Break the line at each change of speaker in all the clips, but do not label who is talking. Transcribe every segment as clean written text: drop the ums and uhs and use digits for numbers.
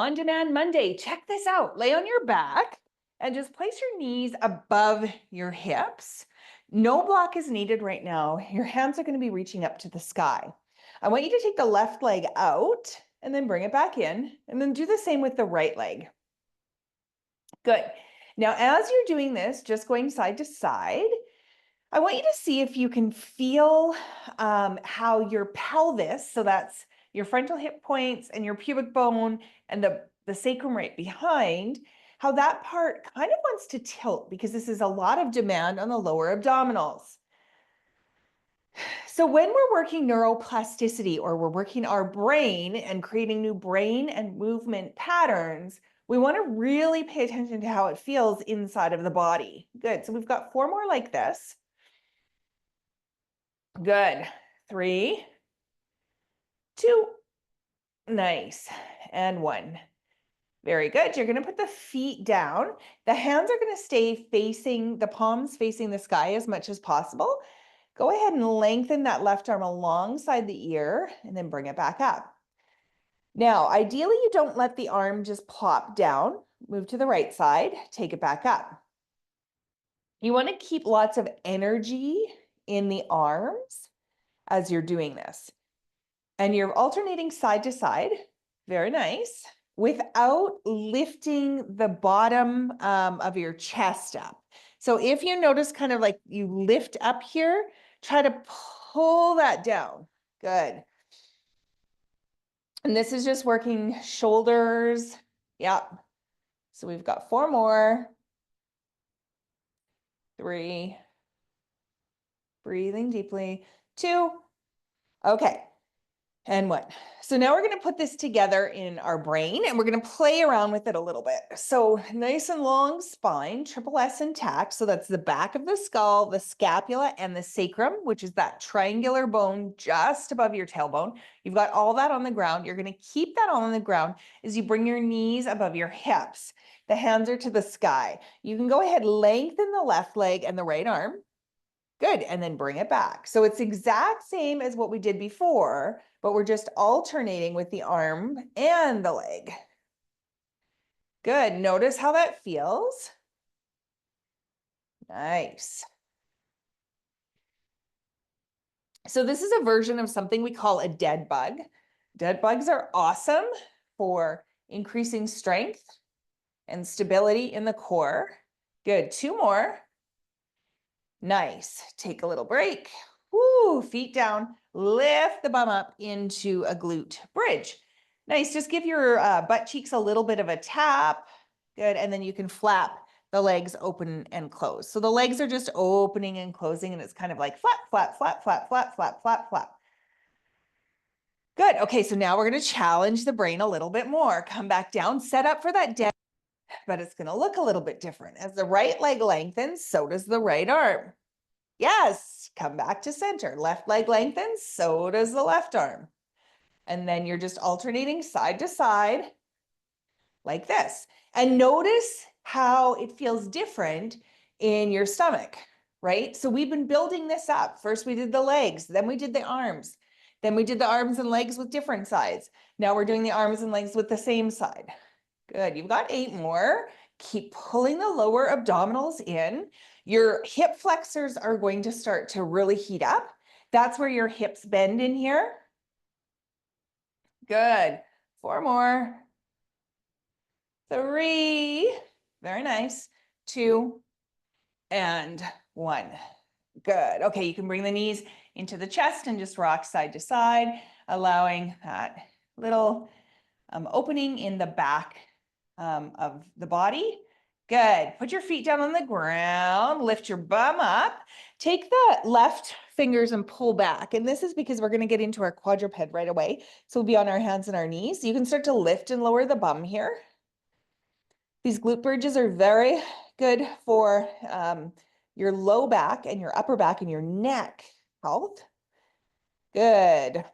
On-Demand Monday. Check this out. Lay on your back and just place your knees above your hips. No block is needed right now. Your hands are going to be reaching up to the sky. I want you to take the left leg out and then bring it back in, and then do the same with the right leg. Good. Now, as you're doing this, just going side to side, I want you to see if you can feel how your pelvis, so that's your frontal hip points and your pubic bone and the sacrum right behind, how that part kind of wants to tilt, because this is a lot of demand on the lower abdominals. So when we're working neuroplasticity, or we're working our brain and creating new brain and movement patterns, we want to really pay attention to how it feels inside of the body. Good. So we've got 4 more like this. Good. 3, 2, nice, and 1. Very good. You're going to put the feet down. The hands are going to stay facing, the palms facing the sky as much as possible. Go ahead and lengthen that left arm alongside the ear and then bring it back up. Now, ideally, you don't let the arm just plop down. Move to the right side, take it back up. You want to keep lots of energy in the arms as you're doing this. And you're alternating side to side. Very nice. Without lifting the bottom of your chest up. So if you notice kind of like you lift up here, try to pull that down. Good. And this is just working shoulders. Yep. So we've got 4 more. 3. Breathing deeply. 2. Okay. And 1. So now we're going to put this together in our brain, and we're going to play around with it a little bit. So nice and long spine, triple S intact. So that's the back of the skull, the scapula, and the sacrum, which is that triangular bone just above your tailbone. You've got all that on the ground. You're going to keep that all on the ground as you bring your knees above your hips. The hands are to the sky. You can go ahead, lengthen the left leg and the right arm. Good, and then bring it back. So it's exact same as what we did before, but we're just alternating with the arm and the leg. Good, notice how that feels. Nice. So this is a version of something we call a dead bug. Dead bugs are awesome for increasing strength and stability in the core. Good, 2 more. Nice. Take a little break. Woo, feet down. Lift the bum up into a glute bridge. Nice. Just give your butt cheeks a little bit of a tap. Good. And then you can flap the legs open and close. So the legs are just opening and closing, and it's kind of like flap, flap, flap, flap, flap, flap, flap, flap. Good. Okay. So now we're going to challenge the brain a little bit more. Come back down, set up for that dead, but it's going to look a little bit different. As the right leg lengthens, so does the right arm. Yes, come back to center. Left leg lengthens, so does the left arm. And then you're just alternating side to side like this. And notice how it feels different in your stomach, right? So we've been building this up. First we did the legs, then we did the arms. Then we did the arms and legs with different sides. Now we're doing the arms and legs with the same side. Good, you've got 8 more. Keep pulling the lower abdominals in. Your hip flexors are going to start to really heat up. That's where your hips bend in here. Good, 4 more. 3, very nice. 2 and 1. Good. Okay, you can bring the knees into the chest and just rock side to side, allowing that little opening in the back of the body. Good. Put your feet down on the ground, lift your bum up, take the left fingers and pull back. And this is because we're going to get into our quadruped right away. So we'll be on our hands and our knees. You can start to lift and lower the bum here. These glute bridges are very good for your low back and your upper back and your neck health. Good.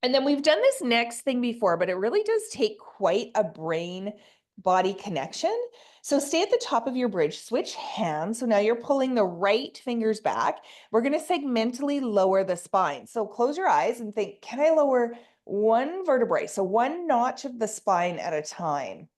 And then we've done this next thing before, but it really does take quite a brain body connection. So stay at the top of your bridge, switch hands. So now you're pulling the right fingers back. We're going to segmentally lower the spine. So close your eyes and think, can I lower one vertebrae. So one notch of the spine at a time.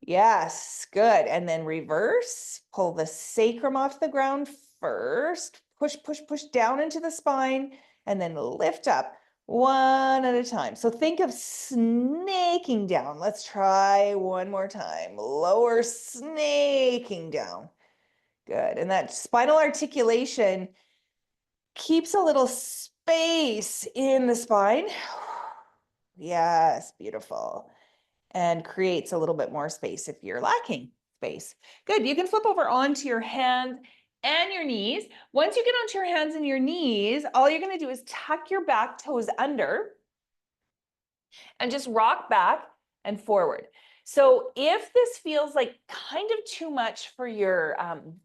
Yes, good. And then reverse, pull the sacrum off the ground first, push, push, push down into the spine, and then lift up one at a time. So think of snaking down. Let's try one more time. Lower, snaking down. Good. And that spinal articulation keeps a little space in the spine. Yes, beautiful. And creates a little bit more space if you're lacking space. Good, you can flip over onto your hands and your knees. Once you get onto your hands and your knees, all you're gonna do is tuck your back toes under and just rock back and forward. So if this feels like kind of too much for your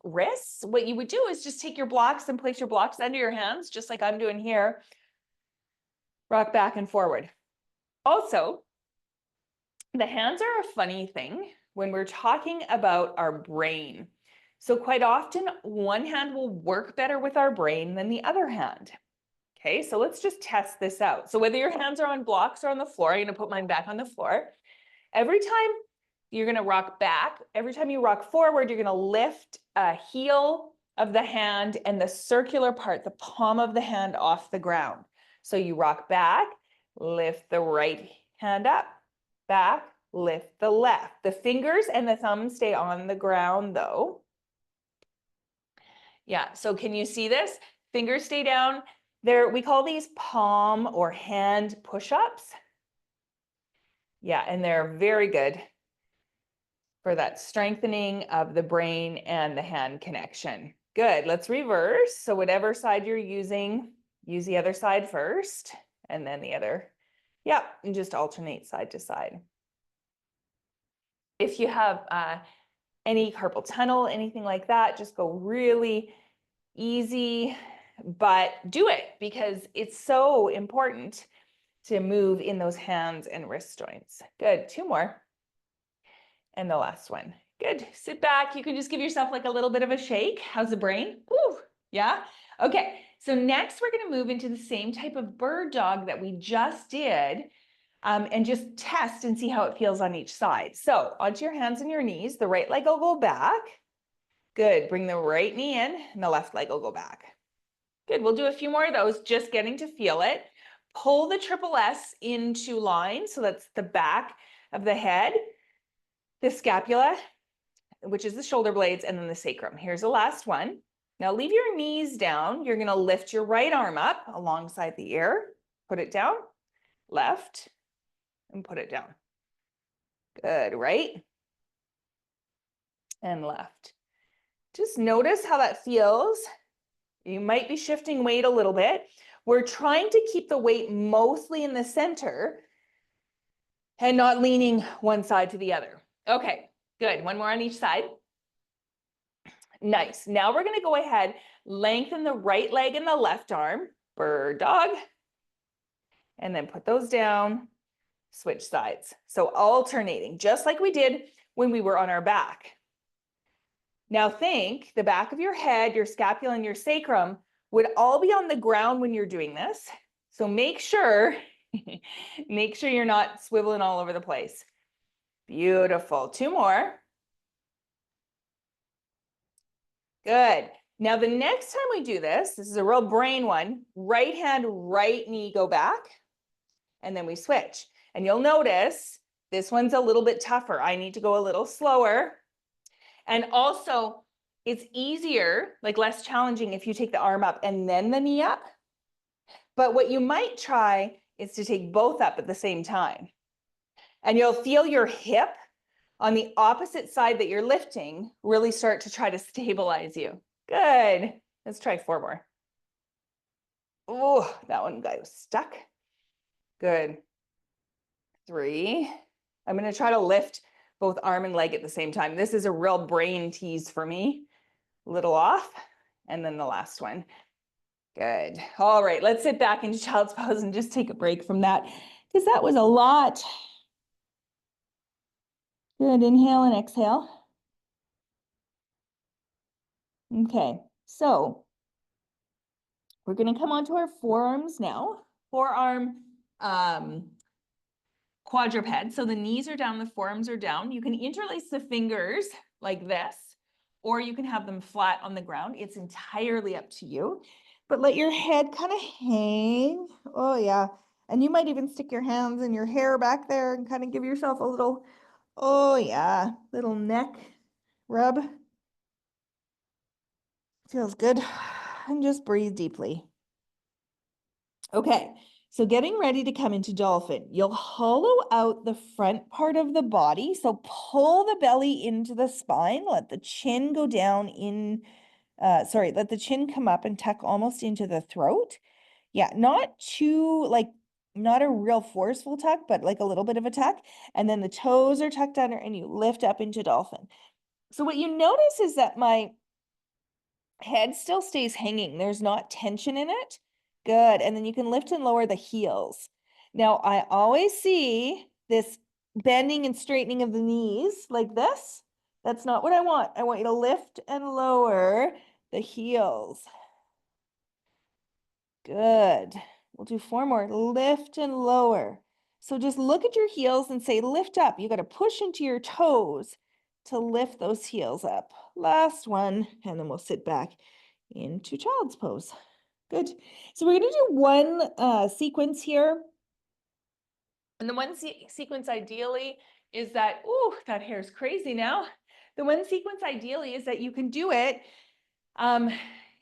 wrists, what you would do is just take your blocks and place your blocks under your hands, just like I'm doing here. Rock back and forward. Also, the hands are a funny thing when we're talking about our brain. So quite often, one hand will work better with our brain than the other hand. Okay, so let's just test this out. So whether your hands are on blocks or on the floor, I'm gonna put mine back on the floor. Every time you're gonna rock back, every time you rock forward, you're gonna lift a heel of the hand and the circular part, the palm of the hand off the ground. So you rock back, lift the right hand up, back, lift the left. The fingers and the thumb stay on the ground though. Yeah, so can you see this? Fingers stay down. There, we call these palm or hand push-ups. Yeah, and they're very good for that strengthening of the brain and the hand connection. Good, let's reverse. So whatever side you're using, use the other side first and then the other. Yep, and just alternate side to side. If you have any carpal tunnel, anything like that, just go really easy, but do it because it's so important to move in those hands and wrist joints. Good, two more. And the last one. Good, sit back. You can just give yourself like a little bit of a shake. How's the brain? Woo, yeah? Okay, so next we're gonna move into the same type of bird dog that we just did and just test and see how it feels on each side. So onto your hands and your knees, the right leg will go back. Good, bring the right knee in and the left leg will go back. Good, we'll do a few more of those, just getting to feel it. Pull the triple S into line, so that's the back of the head, the scapula, which is the shoulder blades, and then the sacrum. Here's the last one. Now leave your knees down. You're gonna lift your right arm up alongside the ear, put it down, left, and put it down. Good, right and left. Just notice how that feels. You might be shifting weight a little bit. We're trying to keep the weight mostly in the center and not leaning one side to the other. Okay, good. One more on each side. Nice. Now we're going to go ahead, lengthen the right leg and the left arm, bird dog, and then put those down, switch sides. So alternating, just like we did when we were on our back. Now think the back of your head, your scapula, and your sacrum would all be on the ground when you're doing this. So make sure you're not swiveling all over the place. Beautiful. Two more. Good. Now the next time we do this, this is a real brain one, right hand, right knee go back, and then we switch. And you'll notice this one's a little bit tougher. I need to go a little slower. And also, it's easier, like less challenging if you take the arm up and then the knee up. But what you might try is to take both up at the same time. And you'll feel your hip on the opposite side that you're lifting really start to try to stabilize you. Good. Let's try four more. Oh, that one got stuck. Good. Three. I'm going to try to lift both arm and leg at the same time. This is a real brain tease for me. A little off. And then the last one. Good. All right, let's sit back into child's pose and just take a break from that because that was a lot. Good. Inhale and exhale. Okay, so we're going to come onto our forearms now. Forearm quadruped. So the knees are down, the forearms are down. You can interlace the fingers like this, or you can have them flat on the ground. It's entirely up to you. But let your head kind of hang. Oh, yeah. And you might even stick your hands in your hair back there and kind of give yourself a little, oh, yeah, little neck rub. Feels good. And just breathe deeply. Okay, so getting ready to come into dolphin. You'll hollow out the front part of the body. So pull the belly into the spine. Let the chin go down in, let the chin come up and tuck almost into the throat. Yeah, not too, like, not a real forceful tuck, but like a little bit of a tuck. And then the toes are tucked under and you lift up into dolphin. So what you notice is that my head still stays hanging. There's not tension in it. Good. And then you can lift and lower the heels. Now, I always see this bending and straightening of the knees like this. That's not what I want. I want you to lift and lower the heels. Good. We'll do 4 more. Lift and lower. So just look at your heels and say, lift up. You got to push into your toes to lift those heels up. Last one, and then we'll sit back into child's pose. Good. So we're going to do one sequence here. And the one sequence ideally is that, ooh, that hair's crazy now. The one sequence ideally is that you can do it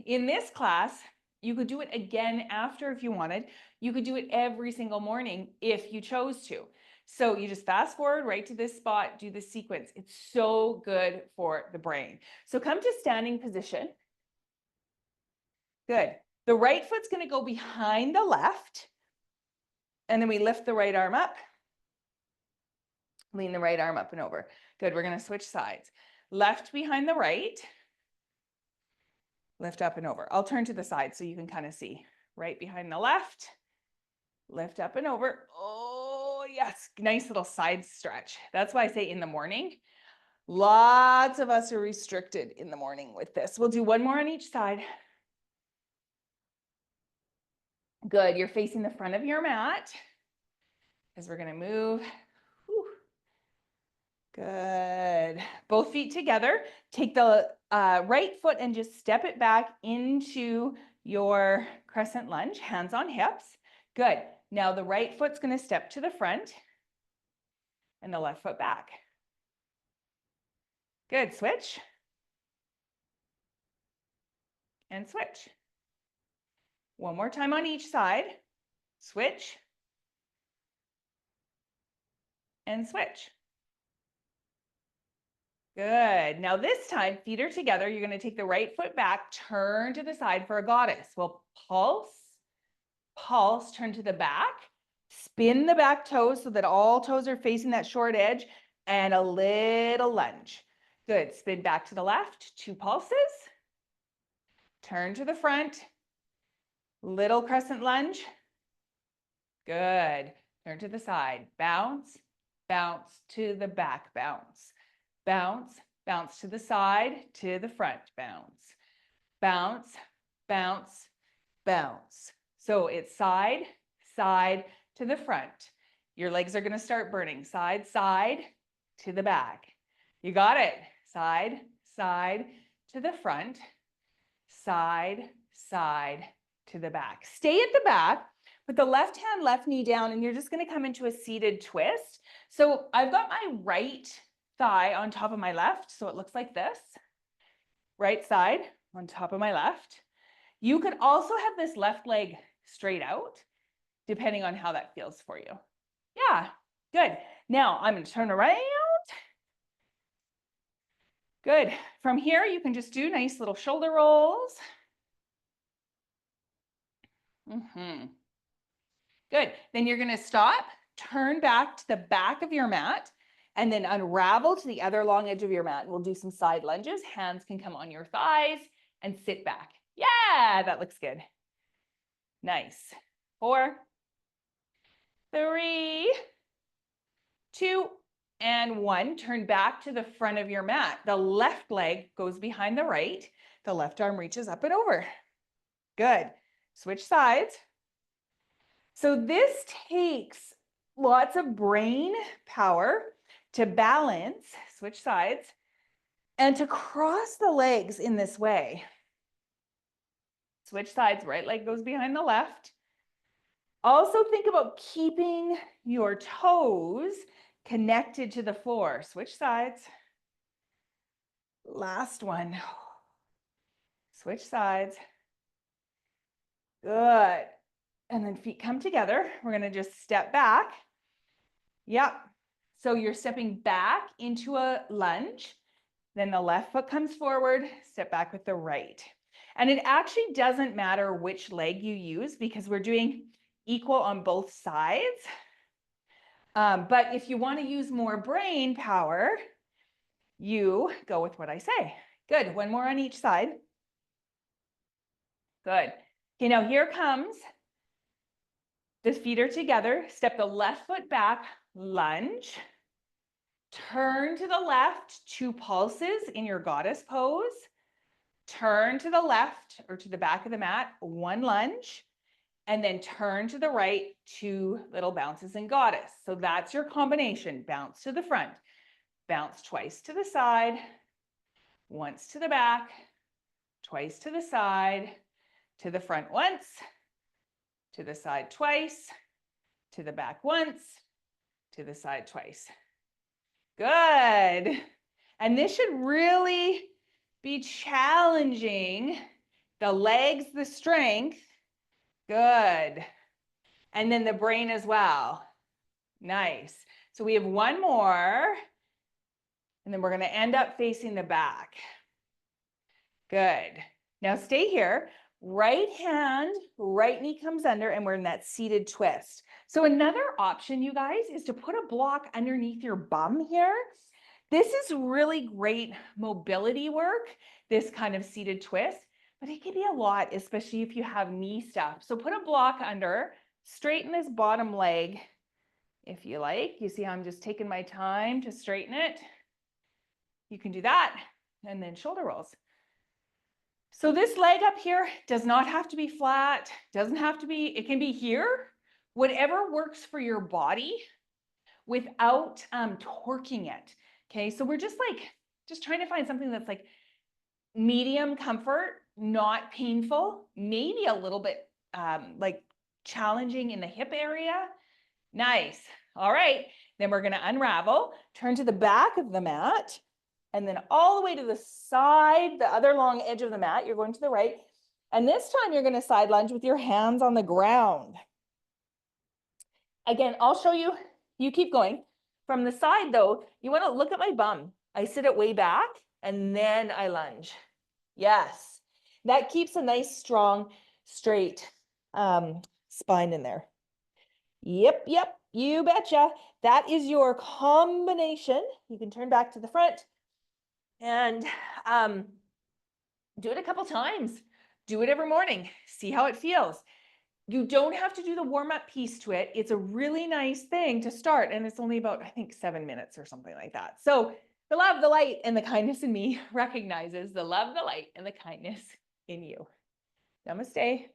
in this class. You could do it again after if you wanted. You could do it every single morning if you chose to. So you just fast forward right to this spot, do this sequence. It's so good for the brain. So come to standing position. Good. The right foot's going to go behind the left. And then we lift the right arm up. Lean the right arm up and over. Good. We're going to switch sides. Left behind the right. Lift up and over. I'll turn to the side so you can kind of see. Right behind the left. Lift up and over. Oh, yes. Nice little side stretch. That's why I say in the morning. Lots of us are restricted in the morning with this. We'll do one more on each side. Good. You're facing the front of your mat as we're going to move. Whew. Good. Both feet together. Take the right foot and just step it back into your crescent lunge, hands on hips. Good. Now the right foot's going to step to the front and the left foot back. Good. Switch. And switch. One more time on each side. Switch. And switch. Good. Now this time, feet are together. You're going to take the right foot back, turn to the side for a goddess. We'll pulse, pulse, turn to the back, spin the back toes so that all toes are facing that short edge, and a little lunge. Good. Spin back to the left, 2 pulses. Turn to the front, little crescent lunge. Good. Turn to the side, bounce, bounce to the back, bounce. Bounce, bounce to the side, to the front, bounce. Bounce, bounce, bounce. So it's side, side to the front. Your legs are going to start burning. Side, side to the back. You got it. Side, side to the front. Side, side to the back. Stay at the back. Put the left hand, left knee down, and you're just going to come into a seated twist. So I've got my right thigh on top of my left, so it looks like this. Right side on top of my left. You could also have this left leg straight out, depending on how that feels for you. Yeah, good. Now I'm going to turn around. Good. From here, you can just do nice little shoulder rolls. Good. Then you're going to stop, turn back to the back of your mat, and then unravel to the other long edge of your mat. We'll do some side lunges. Hands can come on your thighs and sit back. Yeah, that looks good. Nice. 4, 3, 2, and 1. Turn back to the front of your mat. The left leg goes behind the right. The left arm reaches up and over. Good. Switch sides. So this takes lots of brain power to balance, switch sides, and to cross the legs in this way. Switch sides, right leg goes behind the left. Also think about keeping your toes connected to the floor. Switch sides. Last one. Switch sides. Good. And then feet come together. We're going to just step back. Yep. So you're stepping back into a lunge. Then the left foot comes forward, step back with the right. And it actually doesn't matter which leg you use because we're doing equal on both sides. But if you want to use more brain power, you go with what I say. Good. One more on each side. Good. Okay, now here comes. The feet are together. Step the left foot back, lunge. Turn to the left, 2 pulses in your goddess pose. Turn to the left or to the back of the mat, 1 lunge. And then turn to the right, 2 little bounces in goddess. So that's your combination. Bounce to the front, bounce twice to the side, once to the back, twice to the side, to the front once, to the side twice, to the back once, to the side twice. Good. And this should really be challenging the legs, the strength. Good. And then the brain as well. Nice. So we have one more, and then we're going to end up facing the back. Good. Now stay here. Right hand, right knee comes under, and we're in that seated twist. So another option, you guys, is to put a block underneath your bum here. This is really great mobility work, this kind of seated twist, but it can be a lot, especially if you have knee stuff. So put a block under, straighten this bottom leg if you like. You see how I'm just taking my time to straighten it? You can do that, and then shoulder rolls. So this leg up here does not have to be flat, doesn't have to be, it can be here, whatever works for your body without torquing it. Okay, so we're just trying to find something that's like medium comfort, not painful, maybe a little bit like challenging in the hip area. Nice. All right, then we're gonna unravel, turn to the back of the mat, and then all the way to the side, the other long edge of the mat, you're going to the right. And this time you're gonna side lunge with your hands on the ground. Again, I'll show you, you keep going. From the side though, you wanna look at my bum. I sit it way back and then I lunge. Yes, that keeps a nice, strong, straight spine in there. Yep, you betcha. That is your combination. You can turn back to the front and do it a couple times. Do it every morning. See how it feels. You don't have to do the warm-up piece to it. It's a really nice thing to start, and it's only about, I think, 7 minutes or something like that. So the love, the light, and the kindness in me recognizes the love, the light, and the kindness in you. Namaste.